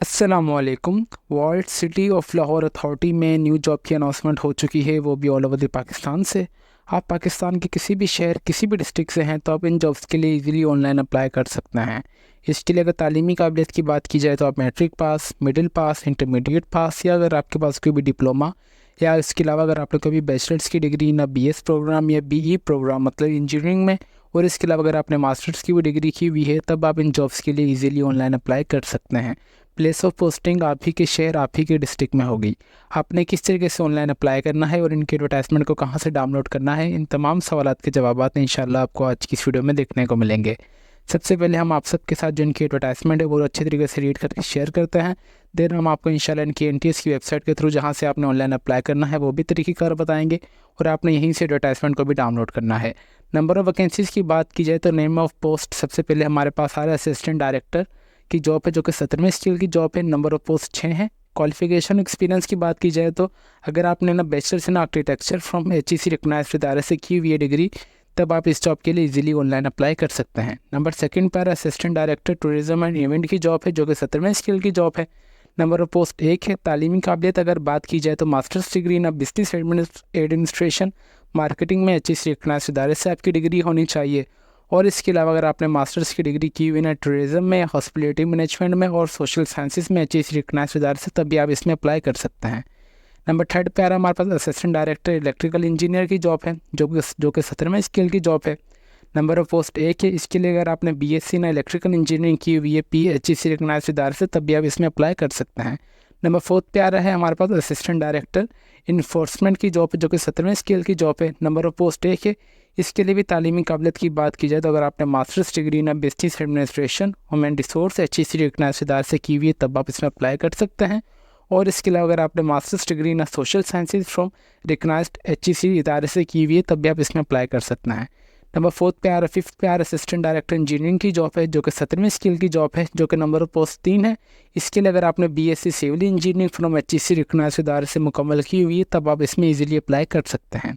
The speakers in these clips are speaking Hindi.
अस्सलामुअलैकुम। World city of Lahore authority में न्यू जॉब की अनाउंसमेंट हो चुकी है, वो भी ऑल ओवर द पाकिस्तान से। आप पाकिस्तान के किसी भी शहर किसी भी डिस्ट्रिक्ट से हैं तो आप इन जॉब्स के लिए इजीली ऑनलाइन अप्लाई कर सकते हैं। इसके लिए अगर तालीमी काबिलियत की बात की जाए तो आप matric pass, middle pass, intermediate pass, या अगर आपके पास कोई भी डिप्लोमा, या इसके अलावा अगर आपने कभी बैचलर्स की डिग्री ना बीएस प्रोग्राम या बीई प्रोग्राम मतलब इंजीनियरिंग में, और इसके अलावा अगर आपने मास्टर्स की भी डिग्री की हुई है, तब आप इन जॉब्स के लिए इजीली ऑनलाइन अप्लाई कर सकते हैं। प्लेस ऑफ पोस्टिंग आप ही के शहर, आप ही के डिस्ट्रिक्ट में होगी। आपने किस तरीके से ऑनलाइन अप्लाई करना है और इनके एडवर्टाइजमेंट को कहाँ से डाउनलोड करना है, इन तमाम सवालात के जवाब इंशाल्लाह आपको आज की इस वीडियो में देखने को मिलेंगे। सबसे पहले हम आप सबके साथ जो इनकी एडवर्टाइजमेंट है वो अच्छे तरीके से रीड करके शेयर करते हैं। देन हम आपको इंशाल्लाह इनकी एनटीएस की वेबसाइट के थ्रू जहाँ से आपने ऑनलाइन अप्लाई करना है वो भी तरीक़ेकार बताएंगे, और आपने यहीं से एडवर्टाइजमेंट को भी डाउनलोड करना है। नंबर ऑफ़ वैकेंसीज़ की बात की जाए तो नेम ऑफ़ पोस्ट सबसे पहले हमारे पास आ रहा है असिस्टेंट डायरेक्टर की जॉब है, जो कि 17वें स्केल की जॉब है। नंबर ऑफ़ पोस्ट 6 हैं। क्वालिफिकेशन एक्सपीरियंस की बात की जाए तो अगर आपने ना bachelors in architecture from HEC recognised इदारे से की हुई है डिग्री, तब आप इस जॉब के लिए इजीली ऑनलाइन अप्लाई कर सकते हैं। नंबर सेकंड पर assistant director tourism and event की जॉब है, जो कि 17वें स्केल की जॉब है। नंबर ऑफ पोस्ट 1 है। तालीमी काबिलियत अगर बात की जाए तो masters degree in business administration marketing में HEC रिकग्नाइज्ड इदारे से आपकी डिग्री होनी चाहिए। और इसके अलावा अगर आपने मास्टर्स की डिग्री की हुई ना टूरिज्म में, हॉस्पिटलिटी मैनेजमेंट में और सोशल साइंसेज में HEC रिकग्नाइज्ड इदारे से, तब भी आप इसमें अप्लाई कर सकते हैं। नंबर थर्ड पे आ रहा है हमारे पास असिस्टेंट डायरेक्टर इलेक्ट्रिकल इंजीनियर की जॉब है, जो कि 17वें स्केल की जॉब है। नंबर ऑफ पोस्ट 1 है। इसके लिए अगर आपने BSc ना इलेक्ट्रिकल इंजीनियरिंग की हुई है HEC रिकग्नाइज्ड इदारे से, तब भी आप इसमें अप्लाई कर सकते हैं। नंबर फोर्थ पे आ रहा है हमारे पास असिस्टेंट डायरेक्टर इन्फोर्समेंट की जॉब है, जो कि 17वें स्केल की जॉब है। नंबर ऑफ पोस्ट 1 है। इसके लिए भी तालीमी काबिलियत की बात की जाए तो अगर आपने मास्टर्स डिग्री ना business administration human resource HEC recognised इदारे से की हुई है, तब आप इसमें अप्लाई कर सकते हैं। और इसके अलावा अगर आपने मास्टर्स डिग्री ना social sciences from recognised HEC इदारे से की हुई है, तब भी आप इसमें अप्लाई कर सकते हैं। नंबर फोर्थ पे आ रहा है, फिफ्थ पे आ रहा असिस्टेंट डायरेक्टर इंजीनियरिंग की जॉब है, जो कि 17वें स्केल की जॉब है, जो कि नंबर ऑफ पोस्ट 3 है। इसके लिए अगर आपने BSc civil engineering from HEC recognised इदारे से मुकम्मल की हुई है, तब आप इसमें इजीली अप्लाई कर सकते हैं।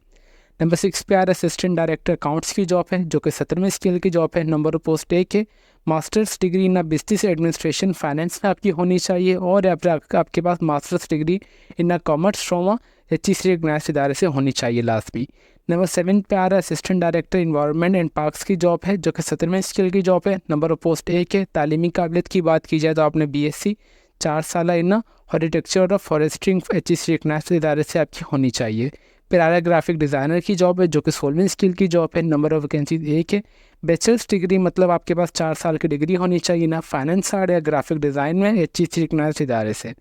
नंबर 6 पे आ रहा है असिस्टेंट डायरेक्टर अकाउंट्स की जॉब है, जो कि 17वें स्केल की जॉब है। नंबर ऑफ पोस्ट 1 है। मास्टर्स डिग्री ना बिजनेस एडमिनिस्ट्रेशन फाइनेंस में आपकी होनी चाहिए, और आपके पास masters degree in commerce from HEC recognised इदारे से होनी चाहिए लाजमी। नंबर 7 पे आ रहा है assistant director environment and parks की जॉब है, जो कि 17वें स्केल की जॉब है। नंबर ऑफ पोस्ट 1 है। तालीमी काबिलियत की बात की जाए तो आपने BSc 4 साल इन हॉर्टिकल्चर और फॉरेस्ट्री HEC रिकग्नाइज्ड इदारे से आपकी होनी चाहिए। फिर आ रहा है ग्राफिक डिज़ाइनर की जॉब है, जो कि 16वें स्केल की जॉब है। नंबर ऑफ वैकेंसीज 1 है। बैचलर्स डिग्री मतलब आपके पास 4 साल की डिग्री होनी चाहिए ना फाइनेंस आर्ट या ग्राफिक डिज़ाइन में HEC रिकग्नाइज्ड इदारे से।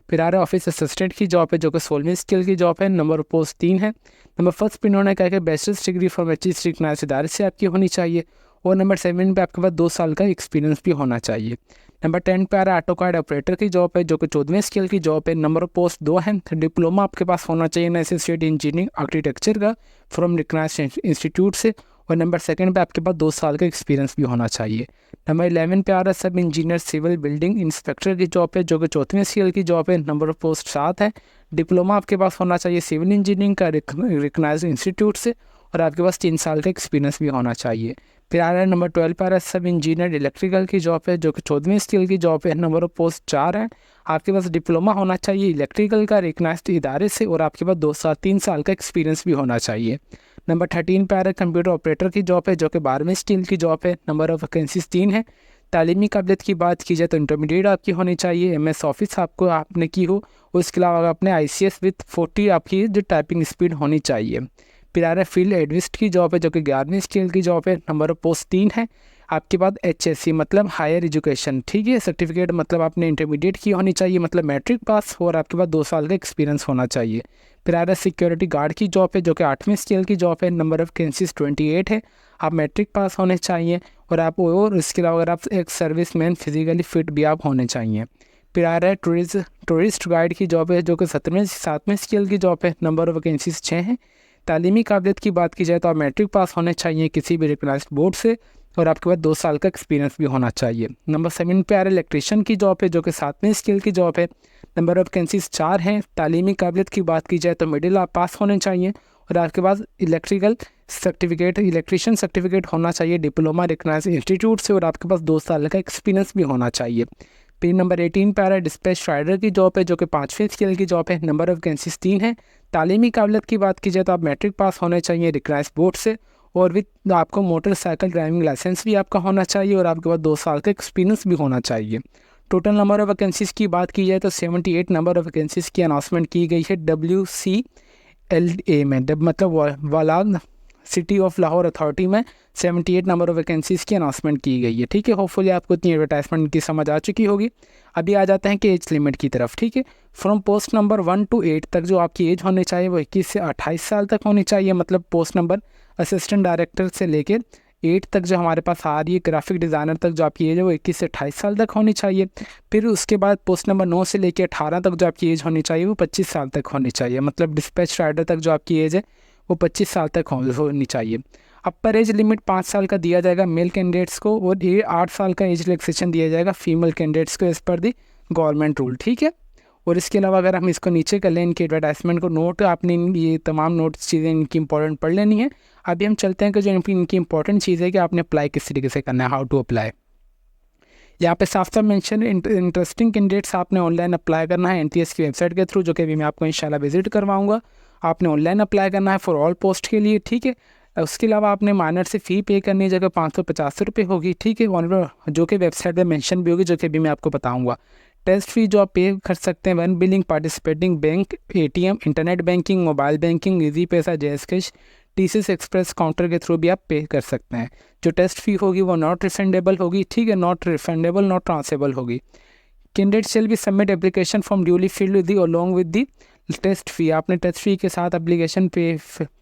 फिर आ रहा है ऑफिस असिस्टेंट की जॉब है, जो कि 16वें स्केल की जॉब है। नंबर ऑफ पोस्ट 3 है। नंबर फर्स्ट पे इन्होंने कहा कि bachelors degree from HEC recognised इदारे से आपकी होनी चाहिए, और नंबर 7 पे आपके पास 2 साल का एक्सपीरियंस भी होना चाहिए। नंबर 10 पे आ रहा है ऑटो कार्ड ऑपरेटर की जॉब है, जो कि 14वें स्केल की जॉब है। नंबर ऑफ पोस्ट 2 है। डिप्लोमा आपके पास होना चाहिए ना एसोसिएट इंजीनियरिंग आर्किटेक्चर का फ्रॉम रिकग्नाइज्ड इंस्टीट्यूट से, और नंबर सेकंड पे आपके पास 2 साल का एक्सपीरियंस भी होना चाहिए। नंबर 11 पे आ रहा है सब इंजीनियर सिविल बिल्डिंग इंस्पेक्टर की जॉब है, जो कि 4वें स्केल की जॉब है। नंबर ऑफ पोस्ट 7 है। डिप्लोमा आपके पास होना चाहिए सिविल इंजीनियरिंग का रिकग्नाइज्ड इंस्टीट्यूट से, और आपके पास 3 साल का एक्सपीरियंस भी होना चाहिए। फिर आ रहा है नंबर 12 पर आ रहा है सब इंजीनियर इलेक्ट्रिकल की जॉब है, जो कि 14वें स्केल की जॉब है। नंबर ऑफ पोस्ट 4 है। आपके पास डिप्लोमा होना चाहिए इलेक्ट्रिकल का रिकग्नाइज्ड इदारे से, और आपके पास 3 साल का एक्सपीरियंस भी होना चाहिए। नंबर 13 पे आ रहा है कंप्यूटर ऑपरेटर की जॉब है, जो कि 12वें स्केल की जॉब है। नंबर ऑफ वैकेंसीज 3 है। तालीमी काबिलियत की बात की जाए तो इंटरमीडिएट आपकी होनी चाहिए, MS ऑफिस आपने की हो, और इसके अलावा अगर आपने ICS विथ 40 आपकी जो टाइपिंग स्पीड होनी चाहिए। फिर आ रहा है फील्ड एडविस्ट की जॉब है, जो कि 11वें स्केल की जॉब है। नंबर ऑफ पोस्ट 3 है। आपके पास HSC मतलब हायर एजुकेशन, ठीक है, सर्टिफिकेट मतलब आपने इंटरमीडिएट की होनी चाहिए, मतलब मैट्रिक पास, और आपके पास 2 साल का एक्सपीरियंस होना चाहिए। फिर आ रहा है सिक्योरिटी गार्ड की जॉब है, जो कि 8वें स्केल की जॉब है। नंबर ऑफ वैकेंसीज 28 है। आप मैट्रिक पास होने चाहिए, और इसके अलावा अगर आप एक सर्विस मैन फिजिकली फिट भी आप होने चाहिए। फिर आ रहा है टूरिस्ट गाइड की जॉब है, जो कि 7वें स्केल की जॉब है। नंबर ऑफ वैकेंसीज 6 हैं। तालीमी काबिलियत की बात की जाए तो आप मैट्रिक पास होने चाहिए किसी भी रिकग्नाइज्ड बोर्ड से, और आपके पास 2 साल का एक्सपीरियंस भी होना चाहिए। नंबर 7 पे आ रहा है इलेक्ट्रीशियन की जॉब है, जो कि 7वें स्केल की जॉब है। नंबर ऑफ वैकेंसीज 4 हैं। तालीमी काबिलियत की बात की जाए तो मिडिल आप पास होने चाहिए, और आपके पास इलेक्ट्रिशियन सर्टिफिकेट होना चाहिए डिप्लोमा रिकग्नाइज्ड इंस्टीट्यूट से, और आपके पास 2 साल का एक्सपीरियंस भी होना चाहिए। फिर नंबर 18 पे आ रहा है डिस्पैच राइडर की जॉब है, जो कि 5वें स्केल की जॉब है। नंबर ऑफ वैकेंसीज 3 है। तालीमी काबिलियत की बात की जाए तो आप मैट्रिक पास होने चाहिए रिकग्नाइज्ड बोर्ड से, और विद आपको मोटरसाइकिल ड्राइविंग लाइसेंस भी आपका होना चाहिए, और आपके पास 2 साल का एक्सपीरियंस भी होना चाहिए। टोटल नंबर ऑफ वैकेंसीज़ की बात की जाए तो 78 नंबर ऑफ वैकेंसीज़ की अनाउंसमेंट की गई है WCLA में, मतलब वालाद सिटी ऑफ लाहौर अथॉरिटी में 78 नंबर ऑफ वैकेंसीज़ की अनाउंसमेंट की गई है। ठीक है, होपफुली आपको इतनी एडवर्टाइजमेंट की समझ आ चुकी होगी। अभी आ जाते हैं कि एज लिमिट की तरफ। ठीक है, फ्रॉम पोस्ट नंबर 1 to 8 तक जो आपकी एज होनी चाहिए वो 21 से 28 साल तक होनी चाहिए, मतलब पोस्ट नंबर असिस्टेंट डायरेक्टर से लेकर 8 तक जो हमारे पास आ रही है ग्राफिक डिज़ाइनर तक जो आपकी एज है वो 21 से 28 साल तक होनी चाहिए। फिर उसके बाद पोस्ट नंबर 9 से लेकर 18 तक जो आपकी एज होनी चाहिए वो 25 साल तक होनी चाहिए, मतलब डिस्पैच राइडर तक जो आपकी एज है वो 25 साल तक होनी चाहिए। अपर एज लिमिट 5 साल का दिया जाएगा मेल कैंडिडेट्स को, और 8 साल का एज रिलैक्सेशन दिया जाएगा फीमेल कैंडिडेट्स को एज़ पर दी गवर्नमेंट रूल। ठीक है, और इसके अलावा अगर हम इसको नीचे कर लें इनकी एडवर्टाइजमेंट को नोट, आपने ये तमाम नोट्स चीज़ें इनकी इंपॉर्टेंट पढ़ लेनी है। अभी हम चलते हैं कि जो इनकी इंपॉर्टेंट चीज़ है कि आपने अप्लाई किस तरीके से करना है, हाउ टू अप्लाई। यहाँ पे साफ साफ मेंशन इंटरेस्टिंग कैंडिडेट्स आपने ऑनलाइन अप्लाई करना है NTS की वेबसाइट के थ्रू, जो कि अभी मैं आपको इंशाल्लाह विजिट करवाऊँगा। आपने ऑनलाइन अप्लाई करना है फॉर ऑल पोस्ट के लिए। ठीक है, उसके अलावा आपने माइनर से फ़ी पे करने की जगह 550 रुपये होगी। ठीक है, जो कि वेबसाइट पे मेंशन भी होगी, जो कि अभी मैं आपको बताऊंगा। टेस्ट फ़ी जो आप पे कर सकते हैं one billing participating bank, ATM, internet banking, mobile banking, Easypaisa, JazzCash, TCS express counter के थ्रू भी आप पे कर सकते हैं। जो टेस्ट फ़ी होगी वो नॉट रिफंडेबल होगी। ठीक है, नॉट रिफंडेबल, नॉट ट्रांसफरेबल होगी। कैंडिडेट शेल भी submit application form duly filled with the along with the test fee. आपने टेस्ट फ़ी के साथ एप्लीकेशन पे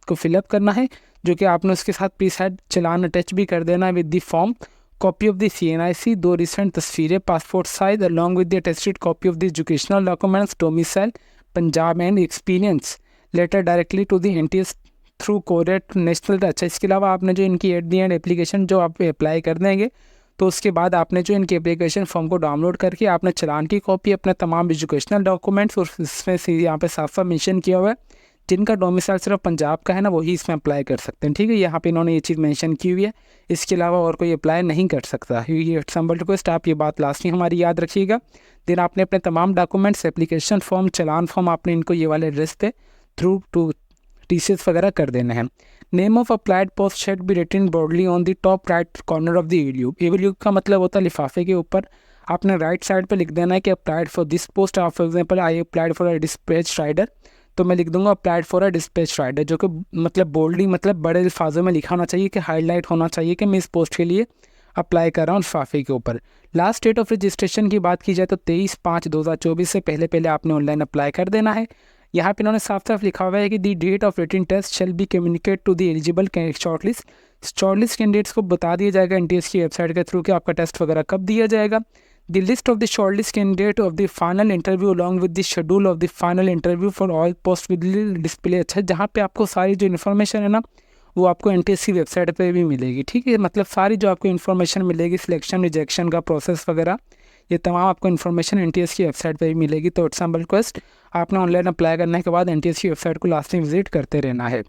को फिलअप करना है, जो कि आपने उसके साथ प्रीसाइड चलान अटैच भी कर देना है with the form. Copy of the CNIC, 2 recent तस्वीरें passport size along with the attested copy of the educational documents, domicile Punjab and experience letter directly to the NTS through कोरेट नेशनल। अच्छा, इसके अलावा आपने जो इनकी एट दी एंड एप्लीकेशन जो आप अप्लाई कर देंगे तो उसके बाद आपने जो इनके एप्लीकेशन फॉर्म को डाउनलोड करके आपने चलान की कॉपी, अपने तमाम एजुकेशनल डॉक्यूमेंट्स, और इसमें से यहाँ पे साफ साफ मेंशन किया हुआ है जिनका डोमिसाइल सिर्फ पंजाब का है ना वही इसमें अप्लाई कर सकते हैं। ठीक है, यहाँ पे इन्होंने ये चीज़ मेंशन की हुई है, इसके अलावा और कोई अप्लाई नहीं कर सकता। ये संबल रिक्वेस्ट, आप ये बात लास्ट में हमारी याद रखिएगा। देन आपने अपने तमाम डॉक्यूमेंट्स, एप्लीकेशन फॉर्म, चलान फॉर्म आपने इनको ये वाले एड्रेस पे थ्रू टू TCS वगैरह कर देना है। Name of applied post shall be written broadly on the top right corner of the एवल्यू का मतलब होता है लिफाफे के ऊपर आपने राइट साइड पे लिख देना है कि अप्लाइड फॉर दिस पोस्ट। आप for example I applied for a dispatch rider, तो मैं लिख दूंगा applied for a dispatch rider, जो कि मतलब बोल्डली, मतलब बड़े अल्फाजों में लिखा होना चाहिए कि हाईलाइट होना चाहिए कि मैं इस पोस्ट के लिए अप्लाई कर रहा हूँ लिफाफे के ऊपर। लास्ट डेट ऑफ रजिस्ट्रेशन की बात की जाए तो 23/5/2024 से पहले आपने ऑनलाइन अप्लाई कर देना है। यहाँ पे इन्होंने साफ साफ लिखा हुआ है कि the date of written test shall be communicated to the eligible shortlist candidates को बता दिया जाएगा NTS की वेबसाइट के थ्रू कि आपका टेस्ट वगैरह कब दिया जाएगा। The list of the shortlist candidate of the final interview along with the schedule of the final interview for all post with display. अच्छा, जहाँ पे आपको सारी जो इन्फॉर्मेशन है ना वो आपको NTS की वेबसाइट पे भी मिलेगी। ठीक है, मतलब सारी जो आपको इन्फॉर्मेशन मिलेगी, सिलेक्शन रिजेक्शन का प्रोसेस वगैरह, ये तमाम आपको इन्फॉर्मेशन NTS की वेबसाइट पे भी मिलेगी। तो इट्स हम्बल रिक्वेस्ट, आपने ऑनलाइन अप्लाई करने के बाद NTS की वेबसाइट को लास्ट में विजिट करते रहना है।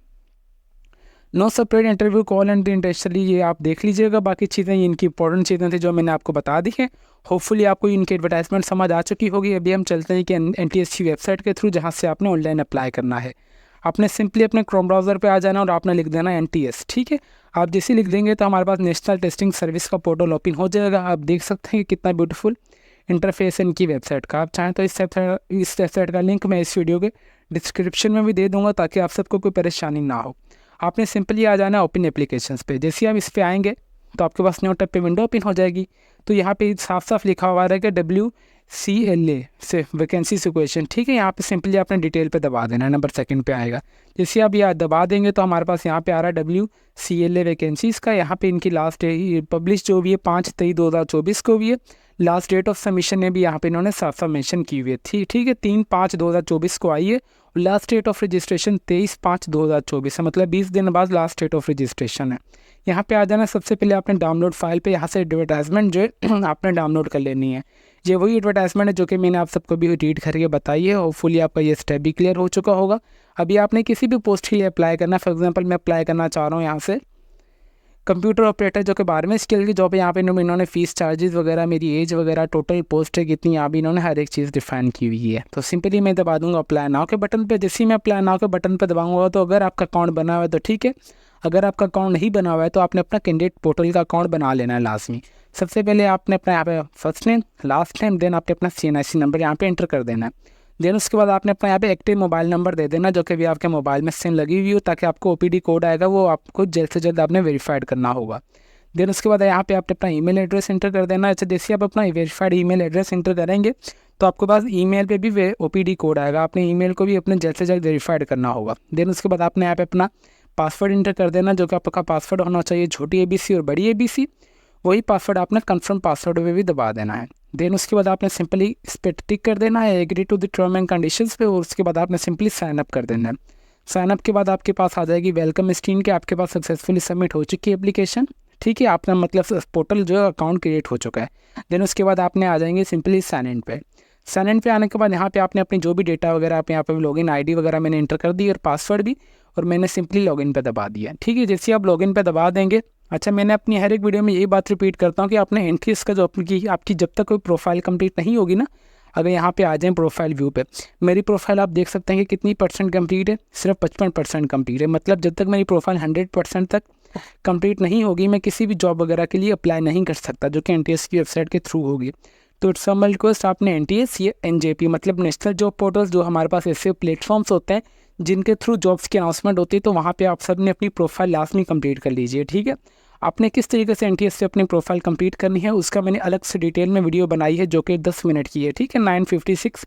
No separate interview call and intentionally, ये आप देख लीजिएगा। बाकी चीज़ें इनकी इंपॉर्टेंट चीज़ें थी जो मैंने आपको बता दी हैं। होपफुली आपको इनकी एडवर्टाइजमेंट समझ आ चुकी होगी। अभी हम चलते हैं कि NTS की वेबसाइट के थ्रू जहाँ से आपने ऑनलाइन अप्लाई करना है। आपने सिंपली अपने क्रोम ब्राउज़र पे आ जाना और आपने लिख देना NTS। ठीक है, आप जैसे लिख देंगे तो हमारे पास नेशनल टेस्टिंग सर्विस का पोर्टल ओपन हो जाएगा। आप देख सकते हैं कि कितना ब्यूटीफुल इंटरफेस इनकी वेबसाइट का। आप चाहें तो इस वेबसाइट का लिंक मैं इस वीडियो के डिस्क्रिप्शन में भी दे दूंगा ताकि आप सबको कोई परेशानी ना हो। आपने सिंपली आ जाना ओपन एप्लीकेशंस पे। जैसे आप इस पे आएंगे तो आपके पास न्यू टैब पे विंडो ओपन हो जाएगी। तो यहाँ पे साफ साफ लिखा हुआ है कि WCLA से वैकेंसी सिचुएशन। ठीक है, यहाँ पे सिंपली आपने डिटेल पे दबा देना है, नंबर 2 पे आएगा। जैसे आप यहाँ दबा देंगे तो हमारे पास यहाँ पे आ रहा है WCLA वैकेंसीज़ का। यहाँ पे इनकी लास्ट पब्लिश जो भी है 5/23/2024 को भी है। लास्ट डेट ऑफ सबमिशन ने भी यहाँ पे इन्होंने साफ साफ मेंशन की हुई है। ठीक है, 3/5/2024 को आई है। लास्ट डेट ऑफ रजिस्ट्रेशन 23/5/2024 है, मतलब 20 दिन बाद लास्ट डेट ऑफ रजिस्ट्रेशन है। यहाँ पे आ जाना। सबसे पहले आपने डाउनलोड फाइल पे यहाँ से एडवर्टाइजमेंट जो है आपने डाउनलोड कर लेनी है। ये वही एडवर्टाइजमेंट है जो कि मैंने आप सबको भी रीड करके बताई है। होपफुली आपका ये स्टेप भी क्लियर हो चुका होगा। अभी आपने किसी भी पोस्ट के लिए अप्लाई करना, फॉर एग्जांपल मैं अप्लाई करना चाह रहा हूँ यहाँ से कंप्यूटर ऑपरेटर जो कि 12वें स्केल की जॉब है। यहाँ पे इन्होंने फ़ीस चार्जेस वगैरह, मेरी एज वगैरह, टोटल पोस्ट है कितनी, यहाँ भी इन्होंने हर एक चीज़ डिफाइन की हुई है। तो सिंपली मैं दबा दूंगा अप्लाई नाउ के बटन पे। जैसे ही मैं अप्लाई नाउ के बटन पे दबाऊंगा तो अगर आपका अकाउंट बना हुआ है तो ठीक है, अगर आपका अकाउंट नहीं बना हुआ है तो आपने अपना कैंडिडेट पोर्टल का अकाउंट बना लेना है लाजमी। सबसे पहले आपने अपना यहाँ पे first name, last name, then आपने अपना CNIC नंबर यहाँ पे एंटर कर देना है। देन उसके बाद आपने अपना यहाँ पे एक्टिव मोबाइल नंबर दे देना जो कि भी आपके मोबाइल में सिम लगी हुई हो, ताकि आपको OPD कोड आएगा वो आपको जल्द से जल्द आपने वेरीफाइड करना होगा। देन उसके बाद यहाँ पे आपने अपना ईमेल एड्रेस एंटर कर देना है। अच्छा, जैसे आप अपना वेरीफाइड ईमेल एड्रेस एंटर करेंगे तो आपके पास ईमेल पे भी OPD कोड आएगा। आपने ईमेल को भी अपने जल्द से जल्द वेरीफाइड करना होगा। देन उसके बाद आपने यहाँ पे अपना पासवर्ड इंटर कर देना जो कि आपका पासवर्ड होना चाहिए छोटी ABC और बड़ी ABC। वही पासवर्ड आपने कन्फर्म पासवर्ड पे भी दबा देना है। देन उसके बाद आपने सिंपली इस पर टिक कर देना है agree to the term and conditions पे, और उसके बाद आपने सिंपली साइन अप कर देना है। साइन अप के बाद आपके पास आ जाएगी वेलकम स्क्रीन के, आपके पास सक्सेसफुली सबमिट हो चुकी है एप्लीकेशन। ठीक है, आपका मतलब पोर्टल जो है अकाउंट क्रिएट हो चुका है। देन उसके बाद आपने आ जाएंगे सिंपली साइन इन पे। साइन इन पे आने के बाद यहाँ पे आपने अपनी जो भी डेटा वगैरह आप यहाँ पे लॉगिन ID वगैरह मैंने इंटर कर दी और पासवर्ड भी, और मैंने सिंपली लॉगिन पे दबा दिया। ठीक है, जैसे आप लॉगिन पे दबा देंगे। अच्छा, मैंने अपनी हर एक वीडियो में यही बात रिपीट करता हूँ कि आपने एंट्रीज का जो आपकी जब तक कोई प्रोफाइल कंप्लीट नहीं होगी ना, अगर यहाँ पे आ जाएँ प्रोफाइल व्यू पे, मेरी प्रोफाइल आप देख सकते हैं कि कितनी % कंप्लीट है, सिर्फ 55% कंप्लीट है। मतलब जब तक मेरी प्रोफाइल 100% तक कंप्लीट नहीं होगी मैं किसी भी जॉब वगैरह के लिए अप्लाई नहीं कर सकता जो कि NTS की वेबसाइट के थ्रू होगी। तो इट्स समझ रिक्वेस्ट, आपने NTS या NJP मतलब नेशनल जॉब पोर्टल्स, जो हमारे पास ऐसे प्लेटफॉर्म्स होते हैं जिनके थ्रू जॉब्स की अनाउंसमेंट होती है, तो वहाँ पे आप सब ने अपनी प्रोफाइल लाजमी कंप्लीट कर लीजिए। ठीक है, आपने किस तरीके से NTS से अपनी प्रोफाइल कंप्लीट करनी है उसका मैंने अलग से डिटेल में वीडियो बनाई है जो कि 10 मिनट की है। ठीक है, 9:56,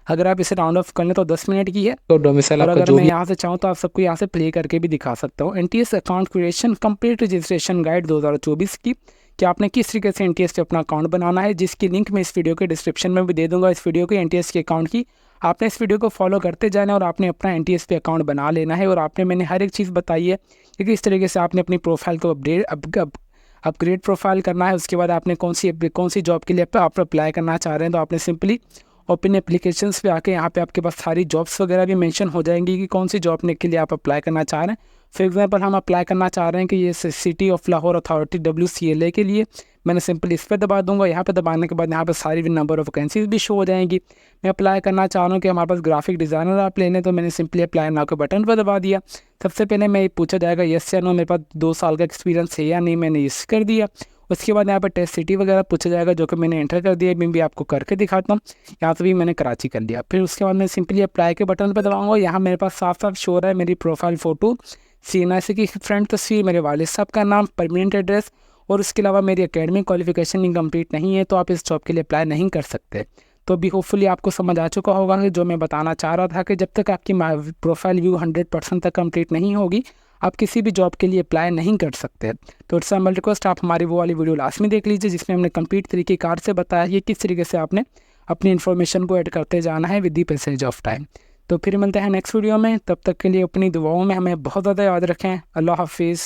अगर आप इसे राउंड ऑफ कर लें तो 10 मिनट की है। तो डोमिसाइल और आपका अगर जो मैं भी यहाँ से चाहूँ तो आप सबको यहाँ से प्ले करके भी दिखा सकता हूँ। NTS account creation complete registration guide 2024 की, कि आपने किस तरीके से NTS से अपना अकाउंट बनाना है, जिसकी लिंक मैं इस वीडियो के डिस्क्रिप्शन में भी दे दूँगा। इस वीडियो के NTS के अकाउंट की आपने इस वीडियो को फॉलो करते जाना और आपने अपना NTS पे अकाउंट बना लेना है। और आपने मैंने हर एक चीज़ बताई है कि किस तरीके से आपने अपनी प्रोफाइल को अपग्रेड प्रोफाइल करना है। उसके बाद आपने कौन सी जॉब के लिए आप अप्लाई करना चाह रहे हैं, तो आपने सिंपली ओपन एप्लीकेशंस पे आके यहाँ पे आपके पास सारी जॉब्स वगैरह भी मेंशन हो जाएंगी कि कौन सी जॉब के लिए आप अप्लाई करना चाह रहे हैं। फॉर एग्जांपल हम अप्लाई करना चाह रहे हैं कि ये city of Lahore authority WCLA के लिए, मैंने सिंपली इस पर दबा दूंगा। यहाँ पे दबाने के बाद यहाँ पे सारी नंबर ऑफ वैकेंसीज भी शो हो जाएंगी। मैं अप्लाई करना चाह रहा हूँ कि हमारे पास ग्राफिक डिज़ाइनर आप लेने, तो मैंने सिंपली अप्लाई नाउ के बटन पर दबा दिया। सबसे पहले मैं पूछा जाएगा येस या नो, मेरे पास 2 साल का एक्सपीरियंस है या नहीं, मैंने येस कर दिया। उसके बाद यहाँ पर टेस्ट सिटी वगैरह पूछा जाएगा जो कि मैंने एंटर कर दिया। मैं भी आपको करके दिखाता हूँ। यहाँ से भी मैंने कराची कर लिया। फिर उसके बाद मैं सिंपली अप्लाई के बटन पर दबाऊंगा। यहाँ मेरे पास साफ साफ शो रहा है मेरी प्रोफाइल फ़ोटो, CNIC की फ्रंट तस्वीर, मेरे वालिद साहब का नाम, परमानेंट एड्रेस, और उसके अलावा मेरी एकेडमिक क्वालिफिकेशन इनकम्प्लीट नहीं है, तो आप इस जॉब के लिए अप्लाई नहीं कर सकते। तो अभी होपफुली आपको समझ आ चुका होगा कि जो मैं बताना चाह रहा था कि जब तक आपकी प्रोफाइल व्यू 100% तक कंप्लीट नहीं होगी आप किसी भी जॉब के लिए अप्लाई नहीं कर सकते। तो इट्स अ रिक्वेस्ट, आप हमारी वो वाली वीडियो लास्ट में देख लीजिए जिसमें हमने कंप्लीट तरीके कार से बताया कि किस तरीके से आपने अपनी इन्फॉर्मेशन को ऐड करते जाना है with the passage of time. तो फिर मिलते हैं नेक्स्ट वीडियो में, तब तक के लिए अपनी दुआओं में हमें बहुत ज़्यादा याद रखें। अल्लाह हाफिज़।